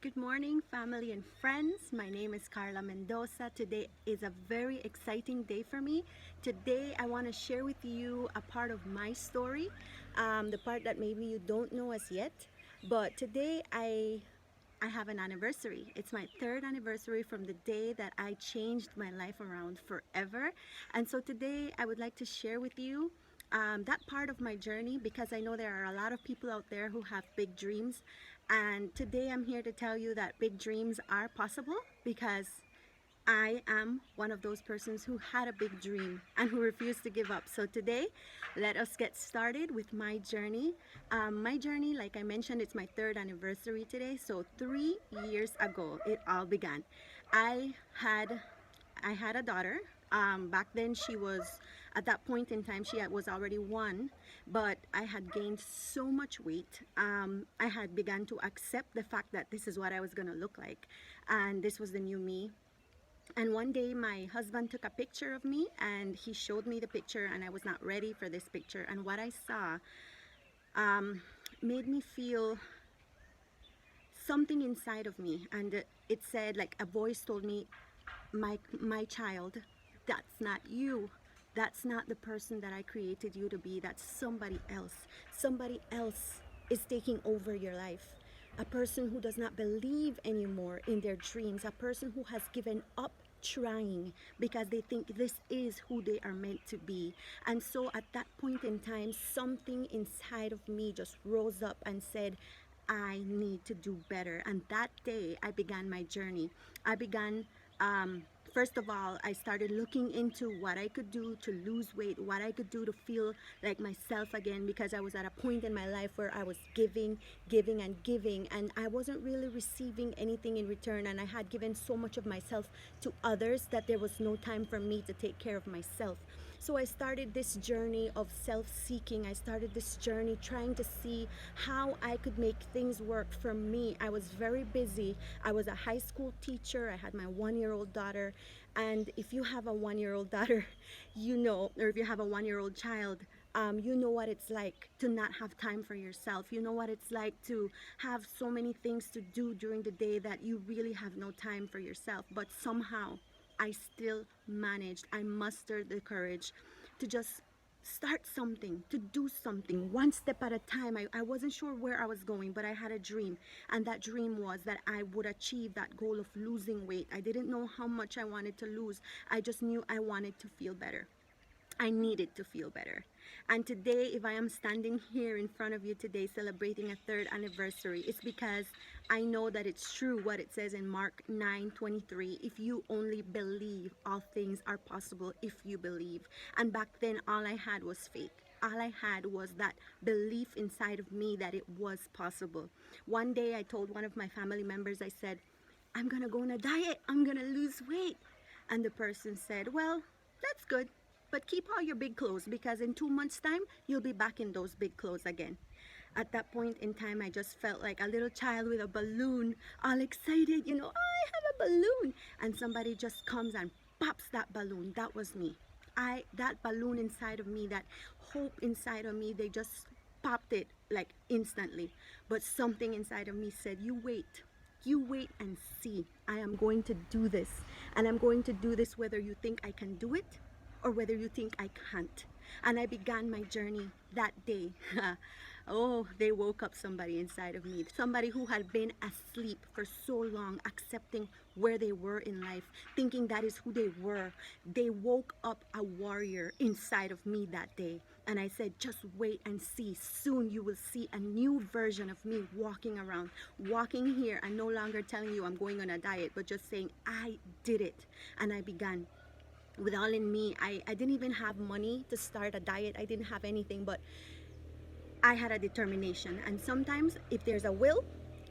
Good morning, family and friends. My name is Carla Mendoza. Today is a very exciting day for me. Today I want to share with you a part of my story, the part that maybe you don't know as yet. But today I have an anniversary. It's my third anniversary from the day that I changed my life around forever. And so today I would like to share with you that part of my journey, because I know there are a lot of people out there who have big dreams. And today I'm here to tell you that big dreams are possible, because I am one of those persons who had a big dream and who refused to give up. So today, let us get started with my journey. My journey, like I mentioned, it's my third anniversary today. So 3 years ago, it all began. I had a daughter. Back then, she was, at that point in time, she was already one, but I had gained so much weight. I had begun to accept the fact that this is what I was going to look like, and this was the new me. And one day my husband took a picture of me and he showed me the picture, and I was not ready for this picture. And what I saw made me feel something inside of me. And it said, like a voice told me, my child, that's not you. That's not the person that I created you to be. That's somebody else. Somebody else is taking over your life. A person who does not believe anymore in their dreams. A person who has given up trying because they think this is who they are meant to be. And so at that point in time, something inside of me just rose up and said, I need to do better. And that day I began my journey. I began first of all, I started looking into what I could do to lose weight, what I could do to feel like myself again, because I was at a point in my life where I was giving, and I wasn't really receiving anything in return. And I had given so much of myself to others that there was no time for me to take care of myself. So I started this journey of self-seeking. I started this journey trying to see how I could make things work for me. I was very busy. I was a high school teacher. I had my 1-year-old daughter. And if you have a 1-year-old daughter, you know, or if you have a 1-year-old child, you know what it's like to not have time for yourself. You know what it's like to have so many things to do during the day that you really have no time for yourself. But somehow I still managed. I mustered the courage to just start something, to do something, one step at a time. I wasn't sure where I was going, but I had a dream. And that dream was that I would achieve that goal of losing weight. I didn't know how much I wanted to lose. I just knew I wanted to feel better. I needed to feel better. And today, if I am standing here in front of you today celebrating a third anniversary, it's because I know that it's true what it says in Mark 9:23. If you only believe, all things are possible if you believe. And back then, all I had was faith. All I had was that belief inside of me that it was possible. One day I told one of my family members, I said, I'm gonna go on a diet. I'm gonna lose weight. And the person said, well, that's good, but keep all your big clothes, because in 2 months' time, you'll be back in those big clothes again. At that point in time, I just felt like a little child with a balloon, all excited, you know, I have a balloon. And somebody just comes and pops that balloon. That was me. That balloon inside of me, that hope inside of me, they just popped it like instantly. But something inside of me said, you wait. You wait and see. I am going to do this. And I'm going to do this whether you think I can do it or whether you think I can't. And I began my journey that day. Oh, they woke up somebody inside of me. Somebody who had been asleep for so long, accepting where they were in life, thinking that is who they were. They woke up a warrior inside of me that day. And I said, just wait and see. Soon you will see a new version of me walking around, walking here, and no longer telling you I'm going on a diet, but just saying, I did it. And I began. With all in me, I didn't even have money to start a diet. I didn't have anything, but I had a determination. And sometimes if there's a will,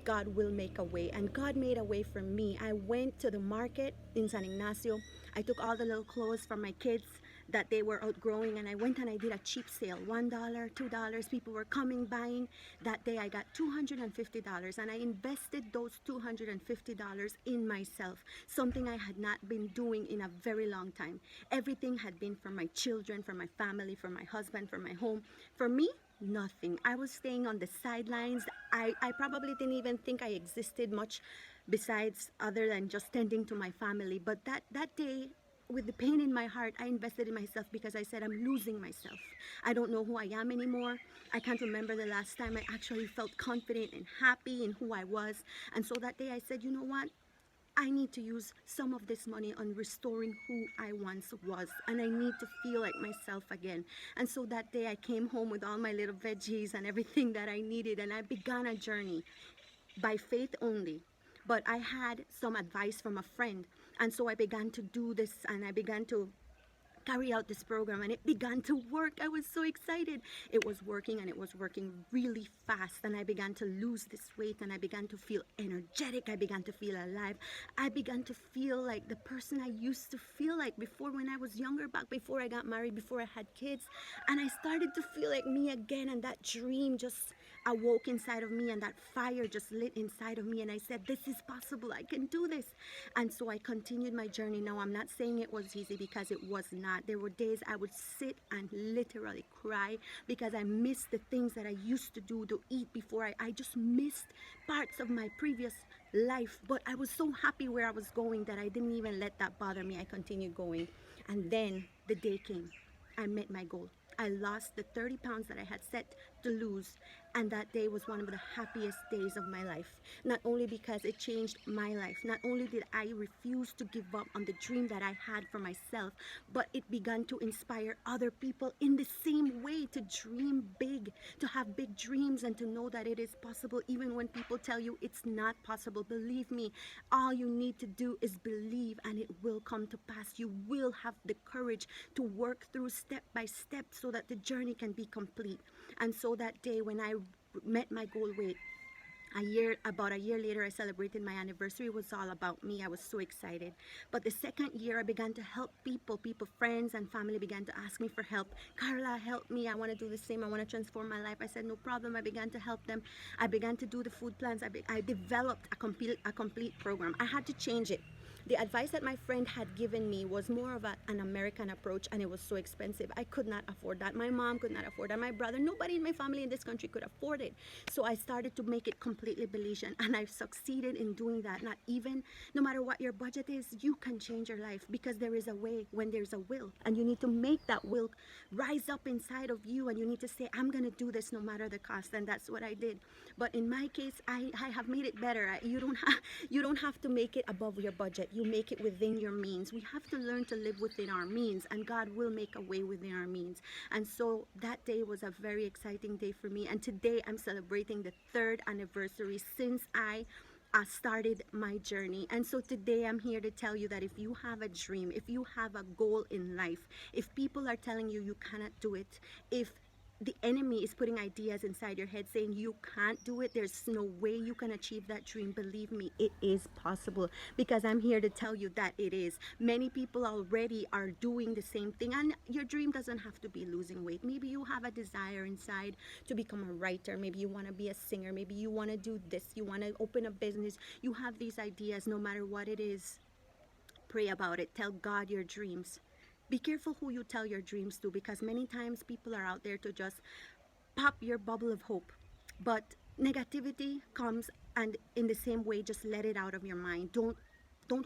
God will make a way. And God made a way for me. I went to the market in San Ignacio. I took all the little clothes from my kids that they were outgrowing, and I went and I did a cheap sale. $1, $2. People were coming, buying. That day I got $250, and I invested those $250 in myself, something I had not been doing in a very long time. Everything had been for my children, for my family, for my husband, for my home. For me, nothing. I was staying on the sidelines. I probably didn't even think I existed much besides other than just tending to my family. But that day, with the pain in my heart, I invested in myself because I said, I'm losing myself. I don't know who I am anymore. I can't remember the last time I actually felt confident and happy in who I was. And so that day I said, you know what? I need to use some of this money on restoring who I once was, and I need to feel like myself again. And so that day I came home with all my little veggies and everything that I needed, and I began a journey by faith only. But I had some advice from a friend, and so I began to do this, and I began to carry out this program, and it began to work. I was so excited. It was working, and it was working really fast, and I began to lose this weight, and I began to feel energetic. I began to feel alive. I began to feel like the person I used to feel like before, when I was younger, back before I got married, before I had kids. And I started to feel like me again, and that dream just awoke inside of me, and that fire just lit inside of me, and I said, this is possible. I can do this. And so I continued my journey. Now, I'm not saying it was easy, because it was not. There were days I would sit and literally cry because I missed the things that I used to do, to eat before. I just missed parts of my previous life, but I was so happy where I was going that I didn't even let that bother me. I continued going. And then the day came. I met my goal. I lost the 30 pounds that I had set to lose, and that day was one of the happiest days of my life. Not only because it changed my life, not only did I refuse to give up on the dream that I had for myself, but it began to inspire other people in the same way to dream big, to have big dreams, and to know that it is possible even when people tell you it's not possible. Believe me, all you need to do is believe, and it will come to pass. You will have the courage to work through step by step so that the journey can be complete. And so that day when I met my goal weight, about a year later, I celebrated my anniversary. It was all about me. I was so excited. But the second year, I began to help people, friends and family began to ask me for help. Carla, help me. I want to do the same. I want to transform my life. I said, no problem. I began to help them. I began to do the food plans. I developed a complete program. I had to change it. The advice that my friend had given me was more of an American approach, and it was so expensive. I could not afford that. My mom could not afford that. My brother, nobody in my family in this country could afford it. So I started to make it completely Belizean, and I've succeeded in doing that. No matter what your budget is, you can change your life, because there is a way when there's a will, and you need to make that will rise up inside of you, and you need to say, I'm going to do this no matter the cost. And that's what I did. But in my case, I have made it better. You don't have to make it above your budget. You make it within your means. We have to learn to live within our means, and God will make a way within our means. And so that day was a very exciting day for me. And today I'm celebrating the 3rd anniversary since I started my journey. And so today I'm here to tell you that if you have a dream, if you have a goal in life, if people are telling you you cannot do it, if the enemy is putting ideas inside your head saying you can't do it, there's no way you can achieve that dream, believe me, it is possible, because I'm here to tell you that it is. Many people already are doing the same thing, and your dream doesn't have to be losing weight. Maybe you have a desire inside to become a writer. Maybe you want to be a singer. Maybe you want to do this. You want to open a business. You have these ideas. No matter what it is, pray about it. Tell God your dreams. Be careful who you tell your dreams to, because many times people are out there to just pop your bubble of hope. But negativity comes, and in the same way, just let it out of your mind. Don't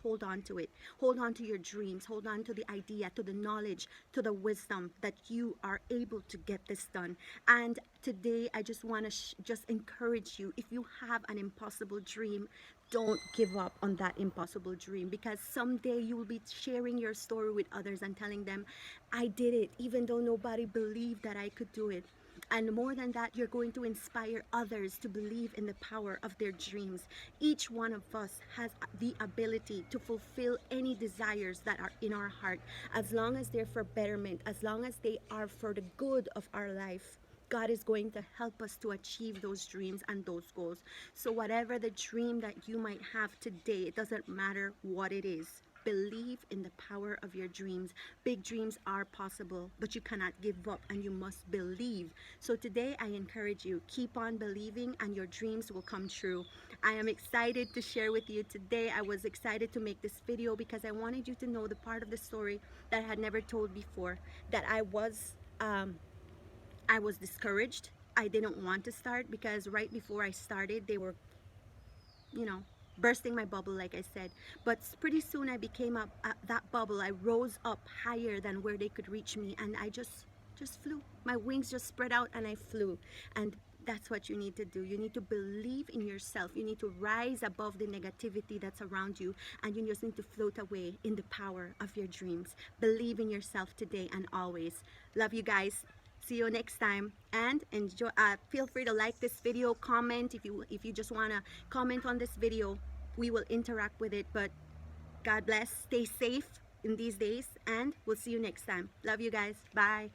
hold on to it. Hold on to your dreams. Hold on to the idea, to the knowledge, to the wisdom that you are able to get this done. And today, I just want to just encourage you. If you have an impossible dream, don't give up on that impossible dream, because someday you will be sharing your story with others and telling them, I did it, even though nobody believed that I could do it. And more than that, you're going to inspire others to believe in the power of their dreams. Each one of us has the ability to fulfill any desires that are in our heart, as long as they're for betterment, as long as they are for the good of our life. God is going to help us to achieve those dreams and those goals. So whatever the dream that you might have today, it doesn't matter what it is. Believe in the power of your dreams. Big dreams are possible, but you cannot give up, and you must believe. So today I encourage you, keep on believing, and your dreams will come true. I am excited to share with you today. I was excited to make this video because I wanted you to know the part of the story that I had never told before, that I was I was discouraged. I didn't want to start because right before I started, they were, you know, bursting my bubble, like I said. But pretty soon I became up at that bubble. I rose up higher than where they could reach me, and I just flew. My wings just spread out and I flew. And that's what you need to do. You need to believe in yourself. You need to rise above the negativity that's around you, and you just need to float away in the power of your dreams. Believe in yourself today and always. Love you guys. See you next time, and enjoy. Feel free to like this video, comment if you just want to comment on this video. We will interact with it. But God bless. Stay safe in these days, and we'll see you next time. Love you guys. Bye.